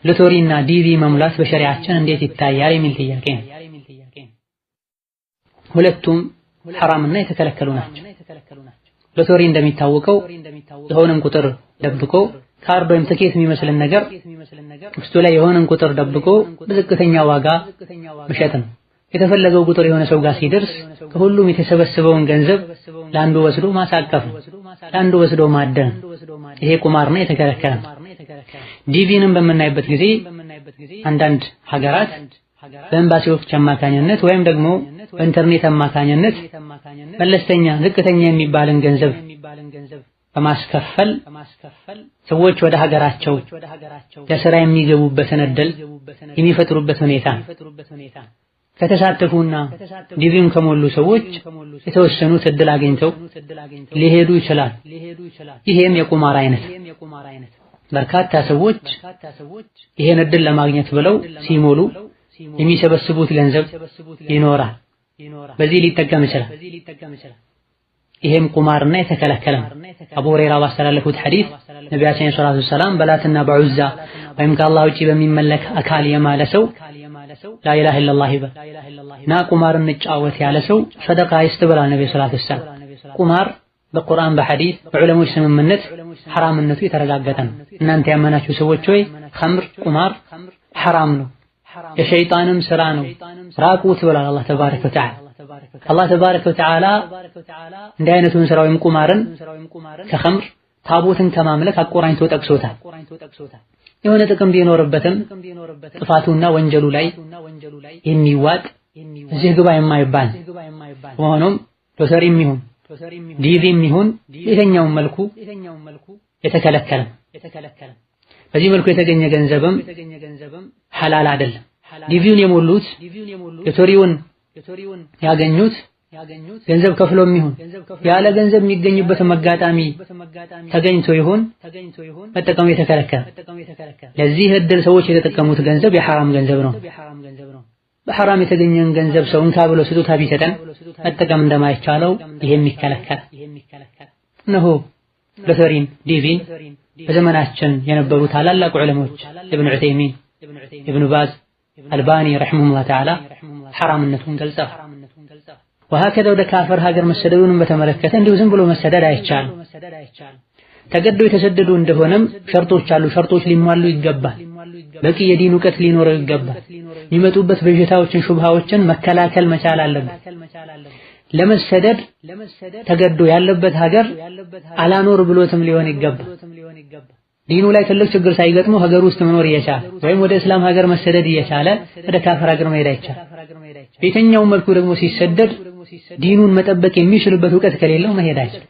ሎተሪና ዲቪ መሙላት በሸሪዓችን እንዴት ይታያል የሚል ጥያቄ ነው። ሁለቱም ሐራምና የተከለከሉ ናቸው። ሎተሪ እንደሚታወቀው የሆነን ቁጥር ደብቆ ካርድ ወይም ትኬት የሚመስልን ነገር ውስጡ ላይ የሆነን ቁጥር ደብቆ በዝቅተኛ ዋጋ መሸጥ ነው። የተፈለገው ቁጥር የሆነ ሰው ጋር ሲደርስ ከሁሉም የተሰበሰበውን ገንዘብ ለአንዱ ወስዶ ማሳቀፍ፣ ለአንዱ ወስዶ ማደን፣ ይሄ ቁማር ነው፣ የተከለከለ ነው። ዲቪንም በምናይበት ጊዜ አንዳንድ ሀገራት በኤምባሲዎች አማካኝነት ወይም ደግሞ በኢንተርኔት አማካኝነት መለስተኛ ዝቅተኛ የሚባልን ገንዘብ በማስከፈል ሰዎች ወደ ሀገራቸው ለስራ የሚገቡበትን እድል የሚፈጥሩበት ሁኔታ ከተሳተፉና ዲቪን ከሞሉ ሰዎች የተወሰኑት እድል አግኝተው ሊሄዱ ይችላል። ይሄም የቁማር አይነት በርካታ ሰዎች ይሄን እድል ለማግኘት ብለው ሲሞሉ የሚሰበስቡት ገንዘብ ይኖራል። በዚህ ሊጠቀም ይችላል። ይሄም ቁማርና የተከለከለ ነው። አቡ ሁረይራ ባስተላለፉት ሐዲስ ነቢያችን ሰለላሁ ዐለይሂ ወሰለም በላትና በዑዛ ወይም ከአላህ ውጪ በሚመለክ አካል የማለ ሰው ላኢላሃ ኢለላህ ይበል እና ቁማር እንጫወት ያለ ሰው ሰደቃ ይስጥ ብለዋል ነብዩ ሰለላሁ ዐለይሂ ወሰለም። ቁማር በቁርአን በሐዲስ በዑለሞች ስምምነት ሐራምነቱ የተረጋገጠ ነው። እናንተ ያመናችሁ ሰዎች ሆይ ኸምር ቁማር ሐራም ነው፣ የሸይጣንም ስራ ነው፣ ራቁት ብሏል አላህ ተባረከ ወተዓላ። አላህ ተባረከ ወተዓላ እንዲህ አይነቱን ስራ ወይም ቁማርን ከኸምር ታቦትን ከማምለክ አቆራኝቶ ጠቅሶታል። የሆነ ጥቅም ቢኖርበትም ጥፋቱና ወንጀሉ ላይ የሚዋጥ እዚህ ግባ የማይባል በመሆኑም ሎተሪም ይሁን ዲቪም ይሁን የትኛውም መልኩ የተከለከለ። በዚህ መልኩ የተገኘ ገንዘብም ሐላል አይደለም። ዲቪውን የሞሉት ሎተሪውን ያገኙት ገንዘብ ከፍሎም ይሁን ያለ ገንዘብ የሚገኙበት አጋጣሚ ተገኝቶ ይሁን መጠቀሙ የተከለከለ። ለዚህ እድል ሰዎች የተጠቀሙት ገንዘብ የሐራም ገንዘብ ነው። በሐራም የተገኘን ገንዘብ ሰው እንካ ብሎ ስጦታ ቢሰጠን መጠቀም እንደማይቻለው ይሄም ይከለከል። እነሆ ሎተሪን ዲቪን በዘመናችን የነበሩ ታላላቅ ዑለሞች ኢብኑ ዑተይሚን፣ ኢብኑ ባዝ፣ አልባኒ ረሂመሁላህ ተዓላ ሐራምነቱን ገልጸዋል። ወሀከዛ ወደ ካፈር ሀገር መሰደዱንም በተመለከተ እንዲሁ ዝም ብሎ መሰደድ አይቻልም። ተገዶ የተሰደዱ እንደሆነም ሸርጦች አሉ። ሸርጦች ሊሟሉ ይገባል። በቂ የዲን ዕውቀት ሊኖረው ይገባል። የሚመጡበት በሽታዎችን ሹብሃዎችን መከላከል መቻል አለበት። ለመሰደድ ተገዶ ያለበት ሀገር አላኖር ብሎትም ሊሆን ይገባል። ዲኑ ላይ ትልቅ ችግር ሳይገጥመው ሀገር ውስጥ መኖር እየቻለ ወይም ወደ እስላም ሀገር መሰደድ እየቻለ ወደ ካፈር ሀገር መሄድ አይቻል። በየትኛውም መልኩ ደግሞ ሲሰደድ ዲኑን መጠበቅ የሚችልበት ዕውቀት ከሌለው መሄድ አይችል።